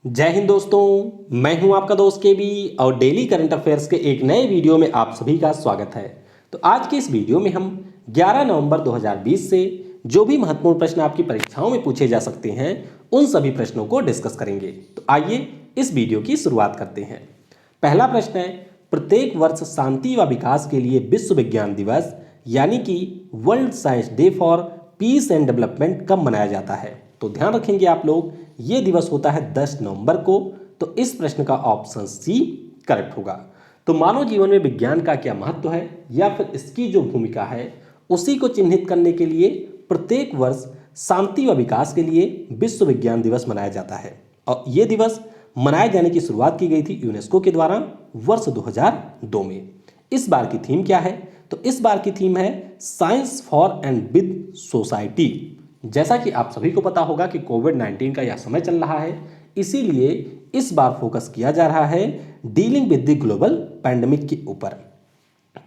जय हिंद दोस्तों, मैं हूं आपका दोस्त के बी और डेली करंट अफेयर्स के एक नए वीडियो में आप सभी का स्वागत है। तो आज के इस वीडियो में हम 11 नवंबर 2020 से जो भी महत्वपूर्ण प्रश्न आपकी परीक्षाओं में पूछे जा सकते हैं उन सभी प्रश्नों को डिस्कस करेंगे। तो आइए इस वीडियो की शुरुआत करते हैं। पहला प्रश्न है, प्रत्येक वर्ष शांति व विकास के लिए विश्व विज्ञान दिवस यानी कि world science day for piece and development कब मनाया जाता है? तो ध्यान रखेंगे आप लोग, ये दिवस होता है 10 नवंबर को। तो इस प्रश्न का ऑप्शन सी करेक्ट होगा। तो मानव जीवन में विज्ञान का क्या महत्व है या फिर इसकी जो भूमिका है उसी को चिन्हित करने के लिए प्रत्येक वर्ष शांति व विकास के लिए विश्व विज्ञान दिवस मनाया जाता है। और ये दिवस मनाए जाने की शुरुआत की गई थी यूनेस्को के द्वारा वर्ष 2002 में। इस बार की थीम क्या है? तो इस बार की थीम है science for and with society. जैसा कि आप सभी को पता होगा कि कोविड-19 का यह समय चल रहा है, इसीलिए इस बार फोकस किया जा रहा है dealing with the global pandemic के ऊपर।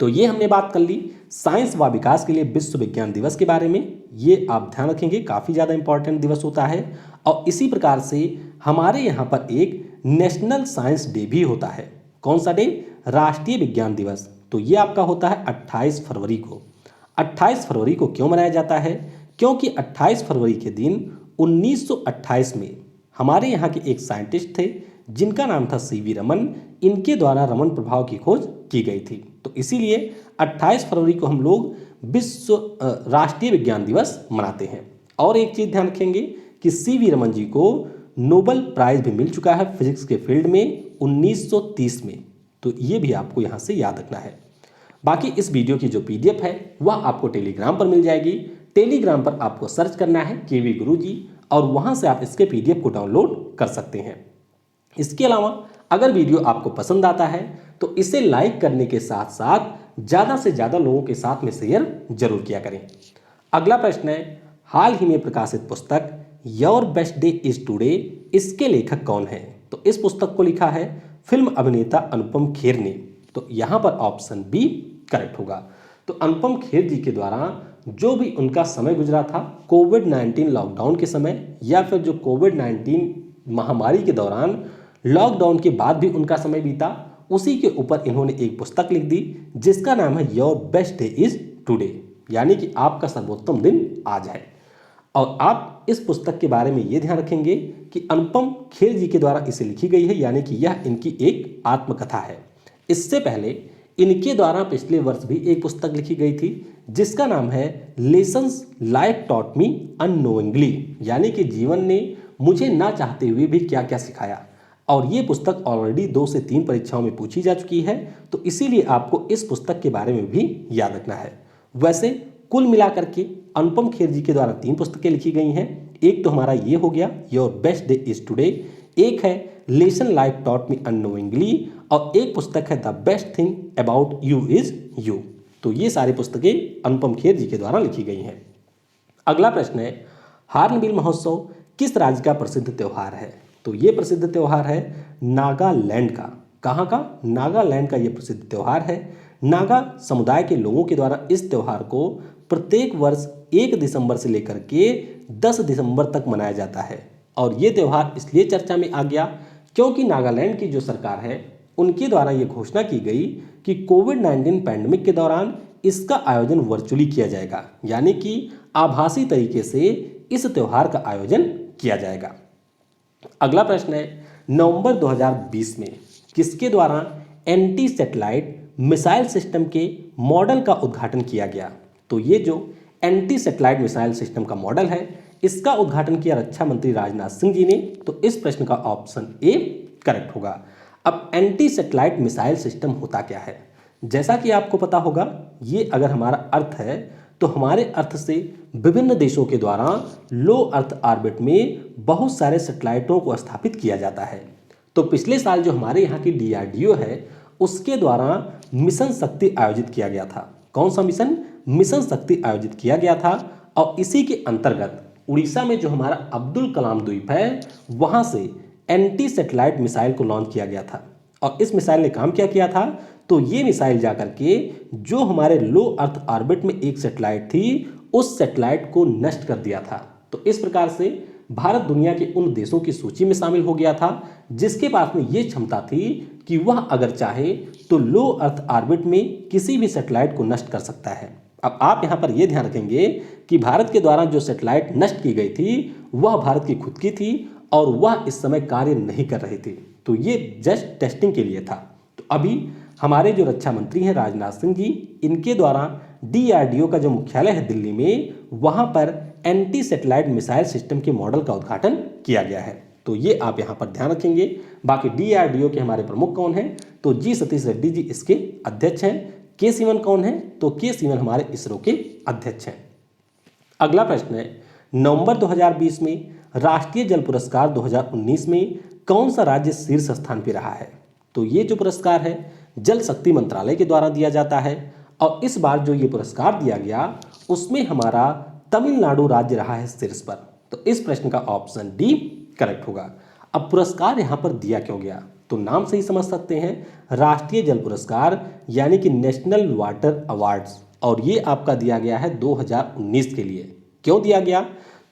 तो ये हमने बात कर ली साइंस व विकास के लिए विश्व विज्ञान दिवस के बारे में। ये आप ध्यान रखेंगे, काफ़ी ज़्यादा इंपॉर्टेंट दिवस होता है। और इसी प्रकार से हमारे यहाँ पर एक नेशनल साइंस डे भी होता है। कौन सा डे? राष्ट्रीय विज्ञान दिवस। तो ये आपका होता है 28 फरवरी को। 28 फरवरी को क्यों मनाया जाता है? क्योंकि 28 फरवरी के दिन 1928 में हमारे यहाँ के एक साइंटिस्ट थे जिनका नाम था सीवी रमन। इनके द्वारा रमन प्रभाव की खोज की गई थी। तो इसीलिए 28 फरवरी को हम लोग विश्व राष्ट्रीय विज्ञान दिवस मनाते हैं। और एक चीज़ ध्यान रखेंगे कि सीवी रमन जी को नोबेल प्राइज भी मिल चुका है फिजिक्स के फील्ड में 1930 में। तो ये भी आपको यहाँ से याद रखना है। बाकी इस वीडियो की जो पीडीएफ है वह आपको टेलीग्राम पर मिल जाएगी। टेलीग्राम पर आपको सर्च करना है केवी गुरुजी और वहां से आप इसके पीडीएफ को डाउनलोड कर सकते हैं। इसके अलावा अगर वीडियो आपको पसंद आता है तो इसे लाइक करने के साथ साथ ज़्यादा से ज़्यादा लोगों के साथ में शेयर जरूर किया करें। अगला प्रश्न है, हाल ही में प्रकाशित पुस्तक your best day is today, इसके लेखक कौन है? तो इस पुस्तक को लिखा है फिल्म अभिनेता अनुपम खेर ने। तो यहाँ पर ऑप्शन बी करेक्ट होगा। तो अनुपम खेर जी के द्वारा जो भी उनका समय गुजरा था कोविड-19 लॉकडाउन के समय या फिर जो कोविड-19 महामारी के दौरान लॉकडाउन के बाद भी उनका समय बीता, उसी के ऊपर इन्होंने एक पुस्तक लिख दी जिसका नाम है your best day is today, यानी कि आपका सर्वोत्तम दिन आज है। और आप इस पुस्तक के बारे में ये ध्यान रखेंगे कि अनुपम खेर जी के द्वारा इसे लिखी गई है, यानी कि यह इनकी एक आत्मकथा है। इससे पहले इनके द्वारा पिछले वर्ष भी एक पुस्तक लिखी गई थी जिसका नाम है lessons life taught me unknowingly, यानी कि जीवन ने मुझे ना चाहते हुए भी क्या क्या सिखाया। और ये पुस्तक ऑलरेडी 2 से 3 परीक्षाओं में पूछी जा चुकी है। तो इसीलिए आपको इस पुस्तक के बारे में भी याद रखना है। वैसे कुल मिलाकर के अनुपम खेर जी के द्वारा 3 पुस्तकें लिखी गई हैं। एक तो हमारा ये हो गया your best day is today, एक है lesson life taught me unknowingly और एक पुस्तक है the best thing about you is you. तो ये सारी पुस्तकें अनुपम खेर जी के द्वारा लिखी गई हैं। अगला प्रश्न है, हार्नबिल महोत्सव किस राज्य का प्रसिद्ध त्यौहार है? तो ये प्रसिद्ध त्यौहार है नागालैंड का। कहाँ का? नागालैंड का ये प्रसिद्ध त्यौहार है। नागा समुदाय के लोगों के द्वारा इस त्यौहार को प्रत्येक वर्ष 1 दिसंबर से लेकर के 10 दिसंबर तक मनाया जाता है। और ये त्यौहार इसलिए चर्चा में आ गया क्योंकि नागालैंड की जो सरकार है उनके द्वारा ये घोषणा की गई कि कोविड-19 पैंडेमिक के दौरान इसका आयोजन वर्चुअली किया जाएगा, यानी कि आभासी तरीके से इस त्यौहार का आयोजन किया जाएगा। अगला प्रश्न है, नवंबर 2020 में किसके द्वारा एंटी सैटेलाइट मिसाइल सिस्टम के मॉडल का उद्घाटन किया गया? तो ये जो एंटी सैटेलाइट मिसाइल सिस्टम का मॉडल है इसका उद्घाटन किया रक्षा मंत्री राजनाथ सिंह जी ने। तो इस प्रश्न का ऑप्शन ए करेक्ट होगा। अब एंटी सैटेलाइट मिसाइल सिस्टम होता क्या है? जैसा कि आपको पता होगा, ये अगर हमारा अर्थ है तो हमारे अर्थ से विभिन्न देशों के द्वारा लो अर्थ ऑर्बिट में बहुत सारे सैटेलाइटों को स्थापित किया जाता है। तो पिछले साल जो हमारे यहाँ की डीआरडीओ है उसके द्वारा मिशन शक्ति आयोजित किया गया था। कौन सा मिशन? मिशन शक्ति आयोजित किया गया था। और इसी के अंतर्गत उड़ीसा में जो हमारा अब्दुल कलाम द्वीप है वहाँ से एंटी सैटेलाइट मिसाइल को लॉन्च किया गया था। और इस मिसाइल ने काम क्या किया था? तो ये मिसाइल जाकर के जो हमारे लो अर्थ ऑर्बिट में एक सैटेलाइट थी उस सैटेलाइट को नष्ट कर दिया था। तो इस प्रकार से भारत दुनिया के उन देशों की सूची में शामिल हो गया था जिसके पास में ये क्षमता थी कि वह अगर चाहे तो लो अर्थ ऑर्बिट में किसी भी सैटेलाइट को नष्ट कर सकता है। अब आप यहाँ पर यह ध्यान रखेंगे कि भारत के द्वारा जो सैटेलाइट नष्ट की गई थी वह भारत की खुद की थी और वह इस समय कार्य नहीं कर रही थी, तो ये जस्ट टेस्टिंग के लिए था। तो अभी हमारे जो रक्षा मंत्री हैं राजनाथ सिंह जी, इनके द्वारा DRDO का जो मुख्यालय है दिल्ली में, वहां पर एंटी सैटेलाइट मिसाइल सिस्टम के मॉडल का उद्घाटन किया गया है। तो ये आप यहाँ पर ध्यान रखेंगे। बाकी DRDO के हमारे प्रमुख कौन हैं, तो जी सतीश रेड्डी जी इसके अध्यक्ष हैं। के सिवन कौन है, तो के सिवन हमारे इसरो के अध्यक्ष हैं। अगला प्रश्न है, नवंबर 2020 में राष्ट्रीय जल पुरस्कार 2019 में कौन सा राज्य शीर्ष स्थान पर रहा है। तो ये जो पुरस्कार है जल शक्ति मंत्रालय के द्वारा दिया जाता है और इस बार जो ये पुरस्कार दिया गया उसमें हमारा तमिलनाडु राज्य रहा है शीर्ष पर। तो इस प्रश्न का ऑप्शन डी करेक्ट होगा। अब पुरस्कार यहाँ पर दिया क्यों गया, तो नाम से ही समझ सकते हैं, राष्ट्रीय जल पुरस्कार यानी कि नेशनल वाटर अवार्ड्स, और ये आपका दिया गया है 2019 के लिए। क्यों दिया गया,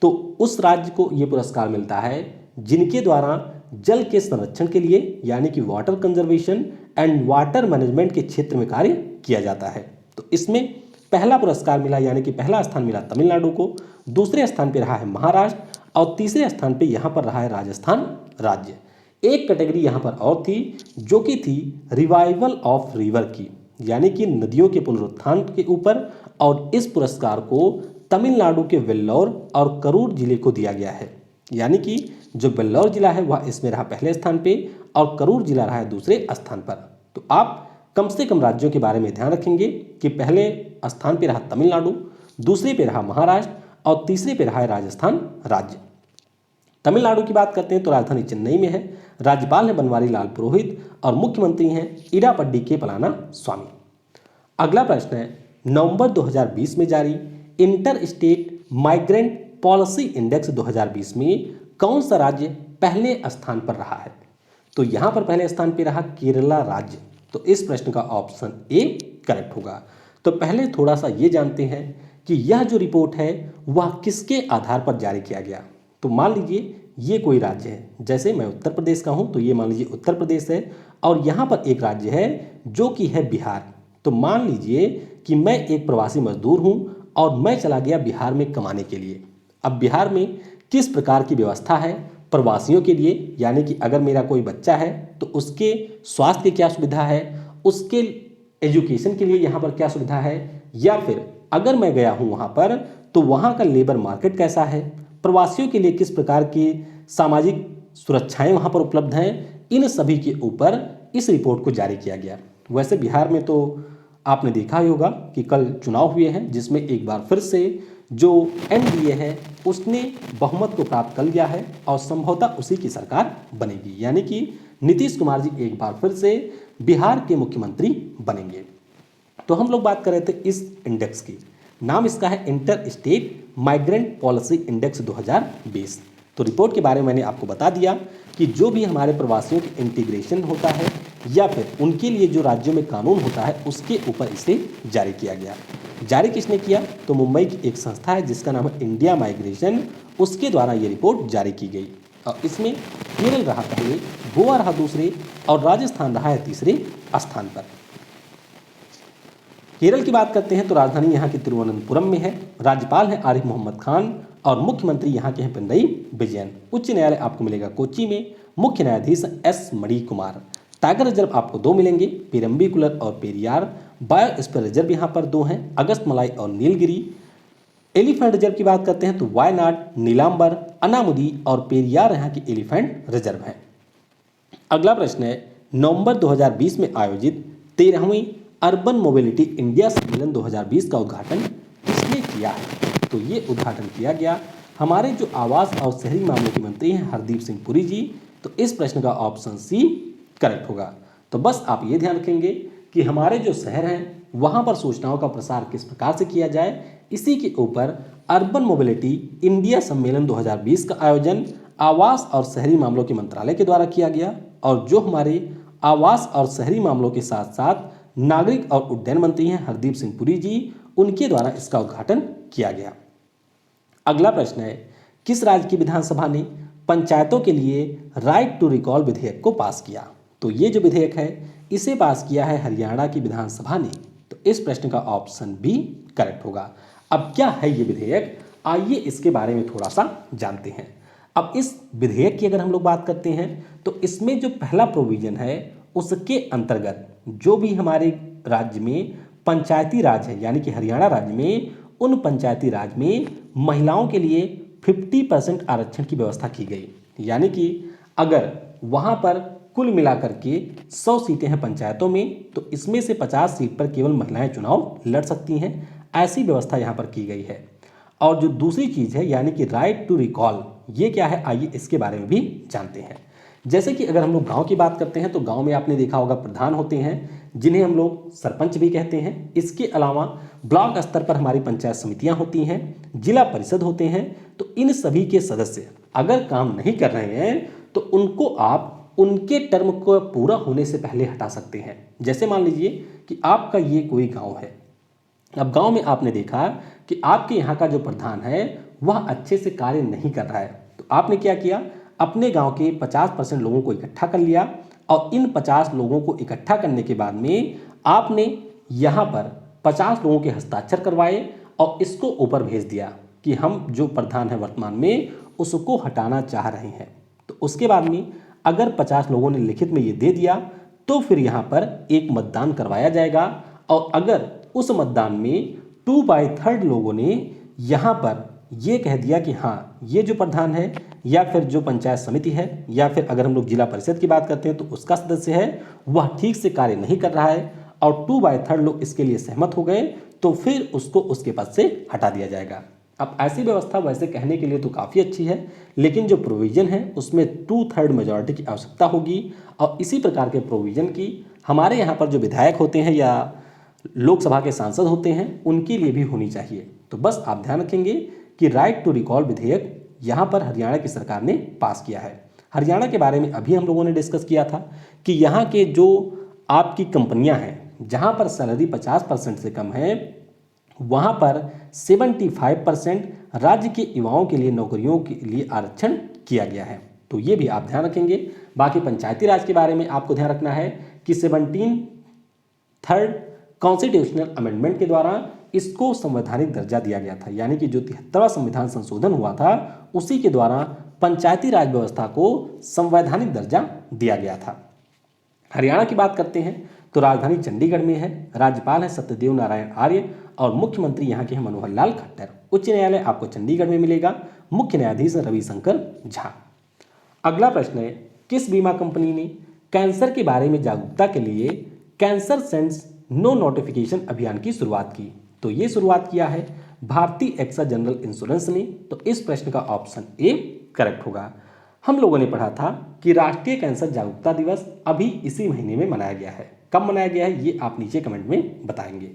तो उस राज्य को ये पुरस्कार मिलता है जिनके द्वारा जल के संरक्षण के लिए यानी कि water conservation and water management के क्षेत्र में कार्य किया जाता है। तो इसमें पहला पुरस्कार मिला यानी कि पहला स्थान मिला तमिलनाडु को, दूसरे स्थान पर रहा है महाराष्ट्र और तीसरे स्थान पर यहाँ पर रहा है राजस्थान राज्य। एक कैटेगरी यहाँ पर और थी जो कि थी रिवाइवल ऑफ रिवर की, यानी कि नदियों के पुनरुत्थान के ऊपर, और इस पुरस्कार को तमिलनाडु के वेल्लोर और करूर जिले को दिया गया है। यानी कि जो वेल्लोर जिला है वह इसमें रहा पहले स्थान पे और करूर जिला रहा है दूसरे स्थान पर। तो आप कम से कम राज्यों के बारे में ध्यान रखेंगे कि पहले स्थान पे रहा तमिलनाडु, दूसरे पे रहा महाराष्ट्र और तीसरे पे रहा है राजस्थान राज्य। तमिलनाडु की बात करते हैं तो राजधानी चेन्नई में है, राज्यपाल हैं बनवारी लाल पुरोहित और मुख्यमंत्री हैं इडापड्डी के पलाना स्वामी। अगला प्रश्न है, नवंबर 2020 में जारी inter state migrant policy index 2020 में कौन सा राज्य पहले स्थान पर रहा है। तो यहाँ पर पहले स्थान पर रहा केरला राज्य। तो इस प्रश्न का ऑप्शन ए करेक्ट होगा। तो पहले थोड़ा सा ये जानते हैं कि यह जो रिपोर्ट है वह किसके आधार पर जारी किया गया। तो मान लीजिए ये कोई राज्य है, जैसे मैं उत्तर प्रदेश का हूँ तो ये मान लीजिए उत्तर प्रदेश है, और यहाँ पर एक राज्य है जो कि है बिहार। तो मान लीजिए कि मैं एक प्रवासी मजदूर हूँ और मैं चला गया बिहार में कमाने के लिए। अब बिहार में किस प्रकार की व्यवस्था है प्रवासियों के लिए, यानी कि अगर मेरा कोई बच्चा है तो उसके स्वास्थ्य की क्या सुविधा है, उसके एजुकेशन के लिए यहाँ पर क्या सुविधा है, या फिर अगर मैं गया हूँ वहाँ पर तो वहाँ का लेबर मार्केट कैसा है, प्रवासियों के लिए किस प्रकार की सामाजिक सुरक्षाएं वहाँ पर उपलब्ध हैं, इन सभी के ऊपर इस रिपोर्ट को जारी किया गया। वैसे बिहार में तो आपने देखा ही होगा कि कल चुनाव हुए हैं जिसमें एक बार फिर से जो NDA है उसने बहुमत को प्राप्त कर लिया है और संभवतः उसी की सरकार बनेगी, यानी कि नीतीश कुमार जी एक बार फिर से बिहार के मुख्यमंत्री बनेंगे। तो हम लोग बात कर रहे थे इस इंडेक्स की, नाम इसका है inter state migrant policy index 2020। तो रिपोर्ट के बारे में मैंने आपको बता दिया कि जो भी हमारे प्रवासियों की इंटीग्रेशन होता है या फिर उनके लिए जो राज्यों में कानून होता है उसके ऊपर इसे जारी किया गया। जारी किसने किया, तो मुंबई की एक संस्था है जिसका नाम है इंडिया माइग्रेशन, उसके द्वारा ये रिपोर्ट जारी की गई। और इसमें केरल रहा पहले, गोवा रहा दूसरे और राजस्थान रहा है तीसरे स्थान पर। केरल की बात करते हैं तो राजधानी यहाँ की तिरुवनंतपुरम में है, राज्यपाल हैं आरिफ मोहम्मद खान और मुख्यमंत्री यहाँ के हैं पिनरई विजयन। उच्च न्यायालय आपको मिलेगा कोच्चि में, मुख्य न्यायाधीश S मणिकुमार। टाइगर रिजर्व आपको दो मिलेंगे, पेरम्बिकुलर और पेरियार। बायोस्फीयर रिजर्व यहाँ पर दो हैं, अगस्तमलाई और नीलगिरी। एलिफेंट रिजर्व की बात करते हैं तो वायनाड, नीलांबर, अनामुदी और पेरियार यहाँ की एलिफेंट रिजर्व हैं। अगला प्रश्न है, नवंबर 2020 में आयोजित 13वीं अर्बन मोबिलिटी इंडिया सम्मेलन 2020 का उद्घाटन किसने किया है। तो ये उद्घाटन किया गया हमारे जो आवास और शहरी मामलों के मंत्री हैं हरदीप सिंह पुरी जी। तो इस प्रश्न का ऑप्शन सी करेक्ट होगा। तो बस आप ये ध्यान रखेंगे कि हमारे जो शहर हैं वहाँ पर सूचनाओं का प्रसार किस प्रकार से किया जाए, इसी के ऊपर अर्बन मोबिलिटी इंडिया सम्मेलन 2020 का आयोजन आवास और शहरी मामलों के मंत्रालय के द्वारा किया गया। और जो हमारे आवास और शहरी मामलों के साथ साथ नागरिक और उड्डयन मंत्री हैं हरदीप सिंह पुरी जी, उनके द्वारा इसका उद्घाटन किया गया। अगला प्रश्न है, किस राज्य की विधानसभा ने पंचायतों के लिए राइट टू रिकॉल विधेयक को पास किया? तो ये जो विधेयक है इसे पास किया है हरियाणा की विधानसभा ने। तो इस प्रश्न का ऑप्शन बी करेक्ट होगा। अब क्या है ये विधेयक, आइए इसके बारे में थोड़ा सा जानते हैं। अब इस विधेयक की अगर हम लोग बात करते हैं तो इसमें जो पहला प्रोविजन है उसके अंतर्गत जो भी हमारे राज्य में पंचायती राज है, यानी कि हरियाणा राज्य में उन पंचायती राज में महिलाओं के लिए 50% आरक्षण की व्यवस्था की गई। यानी कि अगर वहाँ पर कुल मिलाकर के 100 सीटें हैं पंचायतों में, तो इसमें से 50 सीट पर केवल महिलाएं चुनाव लड़ सकती हैं, ऐसी व्यवस्था यहाँ पर की गई है। और जो दूसरी चीज़ है यानी कि राइट टू रिकॉल, ये क्या है आइए इसके बारे में भी जानते हैं। जैसे कि अगर हम लोग गांव की बात करते हैं तो गांव में आपने देखा होगा प्रधान होते हैं जिन्हें हम लोग सरपंच भी कहते हैं। इसके अलावा ब्लॉक स्तर पर हमारी पंचायत समितियां होती हैं, जिला परिषद होते हैं। तो इन सभी के सदस्य अगर काम नहीं कर रहे हैं तो उनको आप उनके टर्म को पूरा होने से पहले हटा सकते हैं। जैसे मान लीजिए कि आपका ये कोई गाँव है, अब गांव में आपने देखा कि आपके यहाँ का जो प्रधान है वह अच्छे से कार्य नहीं कर रहा है, तो आपने क्या किया, अपने गांव के 50% लोगों को इकट्ठा कर लिया और इन 50 लोगों को इकट्ठा करने के बाद में आपने यहाँ पर 50 लोगों के हस्ताक्षर करवाए और इसको ऊपर भेज दिया कि हम जो प्रधान है वर्तमान में उसको हटाना चाह रहे हैं। तो उसके बाद में अगर 50 लोगों ने लिखित में ये दे दिया तो फिर यहाँ पर एक मतदान करवाया जाएगा और अगर उस मतदान में 2/3 लोगों ने यहाँ पर ये कह दिया कि हाँ ये जो प्रधान है या फिर जो पंचायत समिति है या फिर अगर हम लोग जिला परिषद की बात करते हैं तो उसका सदस्य है वह ठीक से कार्य नहीं कर रहा है और 2/3 लोग इसके लिए सहमत हो गए, तो फिर उसको उसके पद से हटा दिया जाएगा। अब ऐसी व्यवस्था वैसे कहने के लिए तो काफ़ी अच्छी है, लेकिन जो प्रोविज़न है उसमें 2/3 मेजॉरिटी की आवश्यकता होगी और इसी प्रकार के प्रोविज़न की हमारे यहाँ पर जो विधायक होते हैं या लोकसभा के सांसद होते हैं उनके लिए भी होनी चाहिए। तो बस आप ध्यान रखेंगे कि राइट टू रिकॉल विधेयक यहाँ पर हरियाणा की सरकार ने पास किया है। हरियाणा के बारे में अभी हम लोगों ने डिस्कस किया था कि यहाँ के जो आपकी कंपनियाँ हैं जहाँ पर सैलरी 50% से कम है वहाँ पर 75% राज्य के युवाओं के लिए नौकरियों के लिए आरक्षण किया गया है। तो ये भी आप ध्यान रखेंगे। बाकी पंचायती राज के बारे में आपको ध्यान रखना है कि 17th कॉन्स्टिट्यूशनल अमेंडमेंट के द्वारा इसको संवैधानिक दर्जा दिया गया था, यानी कि जो 73वां संविधान संशोधन हुआ था उसी के द्वारा पंचायती राज व्यवस्था को संवैधानिक दर्जा दिया गया था। हरियाणा की बात करते हैं तो राजधानी चंडीगढ़ में है, राज्यपाल है सत्यदेव नारायण आर्य और मुख्यमंत्री यहाँ के हैं मनोहर लाल खट्टर। उच्च न्यायालय आपको चंडीगढ़ में मिलेगा, मुख्य न्यायाधीश रविशंकर झा। अगला प्रश्न है, किस बीमा कंपनी ने कैंसर के बारे में जागरूकता के लिए कैंसर सेंस नो नोटिफिकेशन अभियान की शुरुआत की? तो ये शुरुआत किया है भारतीय एक्सा जनरल इंश्योरेंस ने। तो इस प्रश्न का ऑप्शन ए करेक्ट होगा। हम लोगों ने पढ़ा था कि राष्ट्रीय कैंसर जागरूकता दिवस अभी इसी महीने में मनाया गया है। कब मनाया गया है ये आप नीचे कमेंट में बताएंगे।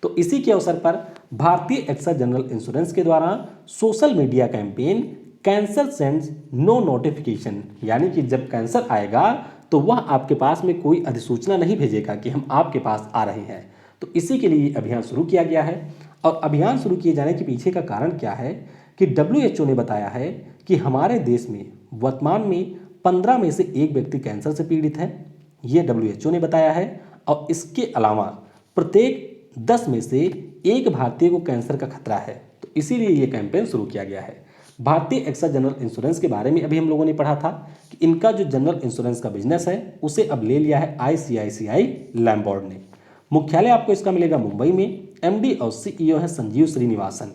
तो इसी के अवसर पर भारतीय एक्सा जनरल इंश्योरेंस के द्वारा social media campaign cancer sends no notification, यानी कि जब कैंसर आएगा तो वह आपके पास में कोई अधिसूचना नहीं भेजेगा कि हम आपके पास आ रहे हैं। तो इसी के लिए अभियान शुरू किया गया है। और अभियान शुरू किए जाने के पीछे का कारण क्या है कि WHO ने बताया है कि हमारे देश में वर्तमान में 15 में से एक व्यक्ति कैंसर से पीड़ित है, ये WHO ने बताया है। और इसके अलावा प्रत्येक 10 में से एक भारतीय को कैंसर का खतरा है। तो इसीलिए ये कैंपेन शुरू किया गया है। भारतीय एक्सा जनरल इंश्योरेंस के बारे में अभी हम लोगों ने पढ़ा था कि इनका जो जनरल इंश्योरेंस का बिजनेस है उसे अब ले लिया है ICICI लैम्बॉर्ड ने। मुख्यालय आपको इसका मिलेगा मुंबई में। MD और CEO है संजीव श्रीनिवासन।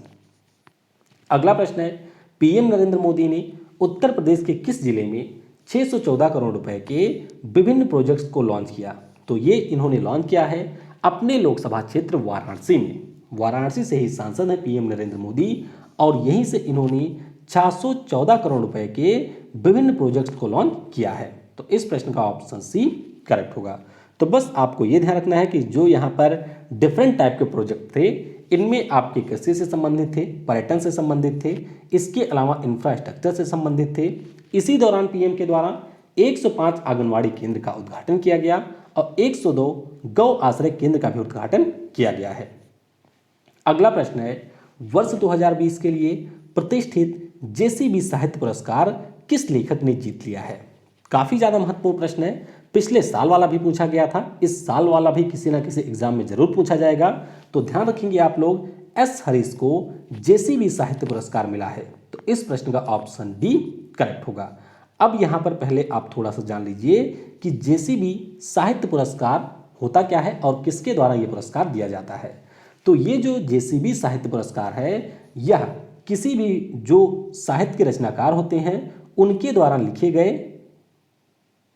अगला प्रश्न है, PM नरेंद्र मोदी ने उत्तर प्रदेश के किस जिले में 614 करोड़ रुपए के विभिन्न प्रोजेक्ट्स को लॉन्च किया? तो ये इन्होंने लॉन्च किया है अपने लोकसभा क्षेत्र वाराणसी में। वाराणसी से ही सांसद है PM नरेंद्र मोदी और यहीं से इन्होंने 614 करोड़ रुपए के विभिन्न प्रोजेक्ट्स को लॉन्च किया है। तो इस प्रश्न का ऑप्शन सी करेक्ट होगा। तो बस आपको ये ध्यान रखना है कि जो यहाँ पर डिफरेंट टाइप के प्रोजेक्ट थे इनमें आपके कृषि से संबंधित थे, पर्यटन से संबंधित थे, इसके अलावा इंफ्रास्ट्रक्चर से संबंधित थे। इसी दौरान PM के द्वारा 105 आंगनवाड़ी केंद्र का उद्घाटन किया गया और 102 गौ आश्रय केंद्र का भी उद्घाटन किया गया है। अगला प्रश्न है, वर्ष 2020 के लिए प्रतिष्ठित जेसीबी साहित्य पुरस्कार किस लेखक ने जीत लिया है? काफी ज्यादा महत्वपूर्ण प्रश्न है। पिछले साल वाला भी पूछा गया था, इस साल वाला भी किसी ना किसी एग्जाम में जरूर पूछा जाएगा। तो ध्यान रखेंगे आप लोग, एस हरीश को जेसीबी साहित्य पुरस्कार मिला है। तो इस प्रश्न का ऑप्शन डी करेक्ट होगा। अब यहां पर पहले आप थोड़ा सा जान लीजिए कि जेसीबी साहित्य पुरस्कार होता क्या है और किसके द्वारा यह पुरस्कार दिया जाता है। तो ये जो जेसीबी साहित्य पुरस्कार है, यह किसी भी जो साहित्य के रचनाकार होते हैं उनके द्वारा लिखे गए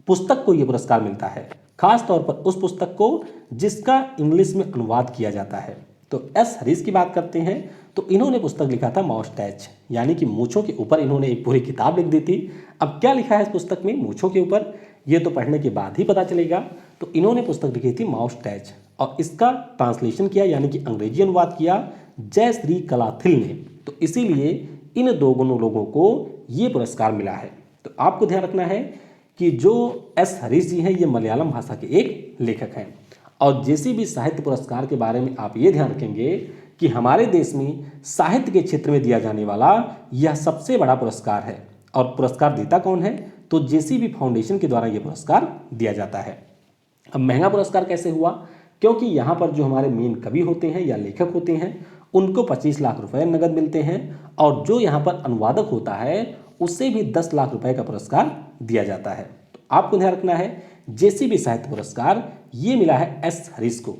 पुस्तक को यह पुरस्कार मिलता है, खास तौर पर उस पुस्तक को जिसका इंग्लिश में अनुवाद किया जाता है। तो एस हरीश की बात करते हैं तो इन्होंने पुस्तक लिखा था माउस्टैच, यानी कि मूंछों के ऊपर इन्होंने एक पूरी किताब लिख दी थी। अब क्या लिखा है इस पुस्तक में मूंछों के ऊपर, ये तो पढ़ने के बाद ही पता चलेगा। तो इन्होंने पुस्तक लिखी थी माउस्टैच और इसका ट्रांसलेशन किया यानी कि अंग्रेजी अनुवाद किया जय श्री कलाथिल ने। तो इसीलिए इन दोनों लोगों को ये पुरस्कार मिला है। तो आपको ध्यान रखना है कि जो एस हरीश जी हैं ये मलयालम भाषा के एक लेखक हैं। और जेसीबी साहित्य पुरस्कार के बारे में आप ये ध्यान रखेंगे कि हमारे देश में साहित्य के क्षेत्र में दिया जाने वाला यह सबसे बड़ा पुरस्कार है। और पुरस्कार देता कौन है? तो जेसीबी फाउंडेशन के द्वारा यह पुरस्कार दिया जाता है। अब महंगा पुरस्कार कैसे हुआ? क्योंकि यहाँ पर जो हमारे मेन कवि होते हैं या लेखक होते हैं उनको 25 लाख रुपए नगद मिलते हैं और जो यहाँ पर अनुवादक होता है उससे भी 10 लाख रुपए का पुरस्कार दिया जाता है। तो आपको ध्यान रखना है जेसीबी साहित्य पुरस्कार ये मिला है एस हरीश को।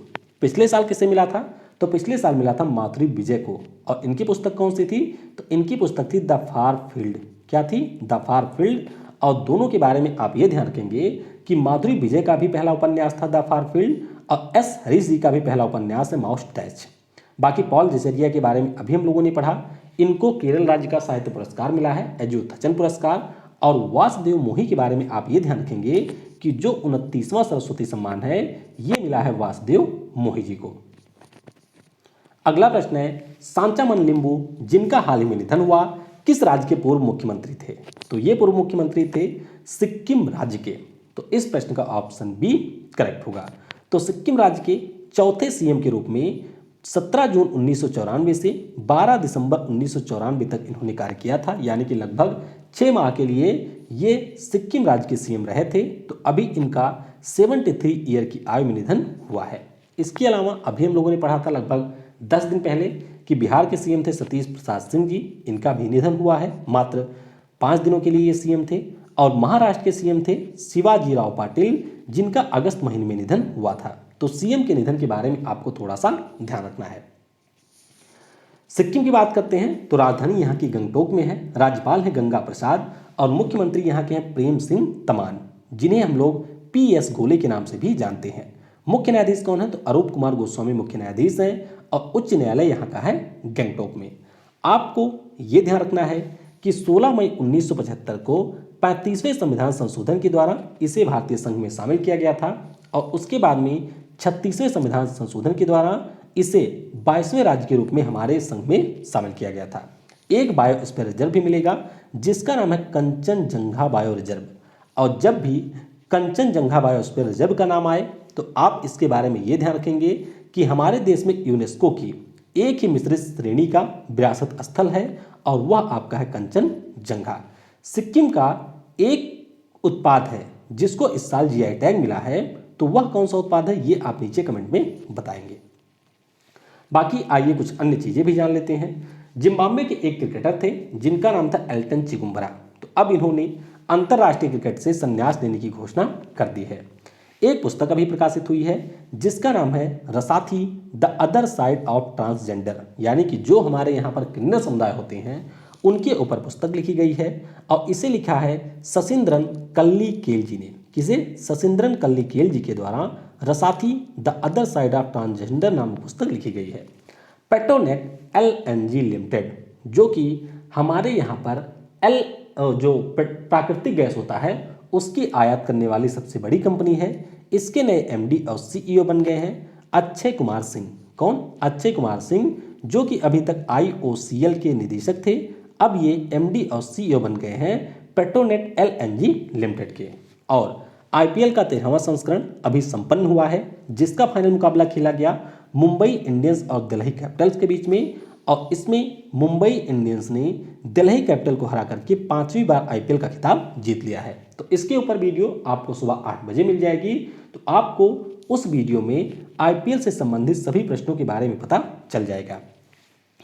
पिछले साल किसे मिला था? तो पिछले साल मिला था माधुरी विजय को। और इनकी पुस्तक कौन सी थी? तो इनकी पुस्तक थी द फार फील्ड। क्या थी? The far field. और दोनों के बारे में आप ये ध्यान रखेंगे कि माधुरी विजय का भी पहला उपन्यास था द फार फील्ड और एस हरीश जी का भी पहला उपन्यास है माउस्टैच। बाकी पॉल जेसेरिया के बारे में अभी हम लोगों ने पढ़ा, इनको केरल राज्य का साहित्य पुरस्कार मिला है एजुथचन पुरस्कार। और वासुदेव मोही के बारे में आप ये ध्यान रखेंगे कि जो 29वां सरस्वती सम्मान है ये मिला है वासुदेव मोही जी को। अगला प्रश्न है सांचामन लिंबू जिनका हाल ही में निधन हुआ किस राज्य के पूर्व मुख्यमंत्री थे? तो ये पूर्व मुख्यमंत्री थे सिक्किम राज्य के। तो इस प्रश्न का ऑप्शन बी करेक्ट होगा। तो सिक्किम राज्य के चौथे सीएम के रूप में 17 जून 1994 से 12 दिसंबर 1994 तक इन्होंने कार्य किया था, यानी कि लगभग 6 माह के लिए ये सिक्किम राज्य के सीएम रहे थे। तो अभी इनका 73 ईयर की आयु में निधन हुआ है। इसके अलावा अभी हम लोगों ने पढ़ा था लगभग 10 दिन पहले कि बिहार के सीएम थे सतीश प्रसाद सिंह जी, इनका भी निधन हुआ है। मात्र 5 दिनों के लिए ये सीएम थे। और महाराष्ट्र के सीएम थे शिवाजी राव पाटिल जिनका अगस्त महीने में निधन हुआ था। तो सीएम के निधन के बारे में आपको थोड़ा सा ध्यान रखना है। सिक्किम की बात करते हैं तो राजधानी यहाँ की गंगटोक में है, राज्यपाल हैं गंगा प्रसाद और मुख्यमंत्री यहाँ के हैं प्रेम सिंह तमान, जिन्हें हम लोग पीएस गोले के नाम से भी जानते हैं। मुख्य न्यायाधीश कौन है? तो अरूप कुमार गोस्वामी मुख्य न्यायाधीश हैं और उच्च न्यायालय यहाँ का है गंगटोक में। आपको ये ध्यान रखना है कि 16 मई 1975 को 35वें संविधान संशोधन के द्वारा इसे भारतीय संघ में शामिल किया गया था और उसके बाद में 36वें संविधान संशोधन के द्वारा इसे 22वें राज्य के रूप में हमारे संघ में शामिल किया गया था। एक बायोस्फीयर रिजर्व भी मिलेगा जिसका नाम है कंचनजंगा बायो रिजर्व। और जब भी कंचनजंगा बायोस्फीयर रिजर्व का नाम आए तो आप इसके बारे में ये ध्यान रखेंगे कि हमारे देश में यूनेस्को की एक ही मिश्रित श्रेणी का विरासत स्थल है और वह आपका है कंचनजंगा। सिक्किम का एक उत्पाद है जिसको इस साल जीआई टैग मिला है, तो वह कौन सा उत्पाद है ये आप नीचे कमेंट में बताएंगे। बाकी आइए कुछ अन्य चीजें भी जान लेते हैं। जिम्बाब्वे के एक क्रिकेटर थे जिनका नाम था एल्टन चिगुम्बरा। तो अब इन्होंने अंतर्राष्ट्रीय क्रिकेट से संन्यास लेने की घोषणा कर दी है। एक पुस्तक अभी प्रकाशित हुई है जिसका नाम है Rasathi the other side of transgender, यानी कि जो हमारे यहाँ पर किन्नर समुदाय होते हैं उनके ऊपर पुस्तक लिखी गई है और इसे लिखा है शशिंद्रन कल्लीकेल जी ने। किसे? शशिंद्रन कल्लीकेल जी के द्वारा Rasathi the other side of transgender नामक पुस्तक लिखी गई है। पेट्रोनेट एलएनजी लिमिटेड जो कि हमारे यहाँ पर जो प्राकृतिक गैस होता है उसकी आयात करने वाली सबसे बड़ी कंपनी है। इसके नए एमडी और सीईओ बन गए हैं अक्षय कुमार सिंह। कौन? अक्षय कुमार सिंह, जो कि अभी तक आईओसीएल के निदेशक थे, अब ये एमडी और सीईओ बन गए हैं पेट्रोनेट एलएनजी लिमिटेड के। और आईपीएल का 13वां संस्करण अभी संपन्न हुआ है जिसका फाइनल मुकाबला खेला गया मुंबई इंडियंस और दिल्ली कैपिटल्स के बीच में और इसमें मुंबई इंडियंस ने दिल्ली कैपिटल को हरा करके 5वीं बार आईपीएल का खिताब जीत लिया है। तो इसके ऊपर वीडियो आपको सुबह 8 बजे मिल जाएगी। तो आपको उस वीडियो में आईपीएल से संबंधित सभी प्रश्नों के बारे में पता चल जाएगा।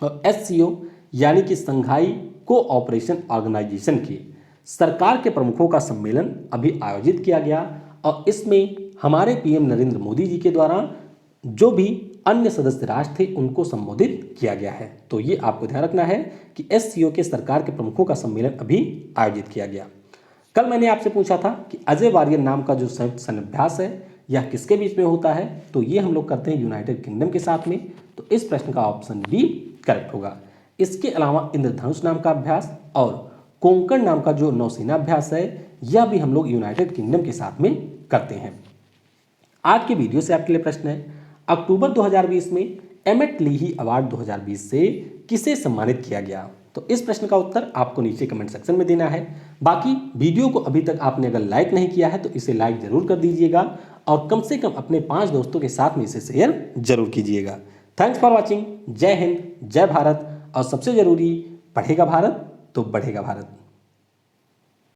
और एससीओ यानी कि संघाई कोऑपरेशन ऑर्गेनाइजेशन के सरकार के प्रमुखों का सम्मेलन अभी आयोजित किया गया और इसमें हमारे पीएम नरेंद्र मोदी जी के द्वारा जो भी अन्य सदस्य राष्ट्र थे उनको संबोधित किया गया है। तो ये आपको ध्यान रखना है कि एससीओ के सरकार के प्रमुखों का सम्मेलन अभी आयोजित किया गया। कल मैंने आपसे पूछा था कि अजय वारियर नाम का जो संयुक्त सैन्याभ्यास है यह किसके बीच में होता है, तो ये हम लोग करते हैं यूनाइटेड किंगडम के साथ में। तो इस प्रश्न का ऑप्शन बी करेक्ट होगा। इसके अलावा इंद्रधनुष नाम का अभ्यास और कोंकण नाम का जो नौसेना अभ्यास है यह भी हम लोग यूनाइटेड किंगडम के साथ में करते हैं। आज के वीडियो से आपके लिए प्रश्न है, अक्टूबर 2020 में एमेट लीही अवार्ड 2020 से किसे सम्मानित किया गया? तो इस प्रश्न का उत्तर आपको नीचे कमेंट सेक्शन में देना है। बाकी वीडियो को अभी तक आपने अगर लाइक नहीं किया है तो इसे लाइक जरूर कर दीजिएगा और कम से कम अपने 5 दोस्तों के साथ में इसे शेयर जरूर कीजिएगा। Thanks for watching. जय हिंद, जय भारत और सबसे जरूरी, पढ़ेगा भारत तो बढ़ेगा भारत।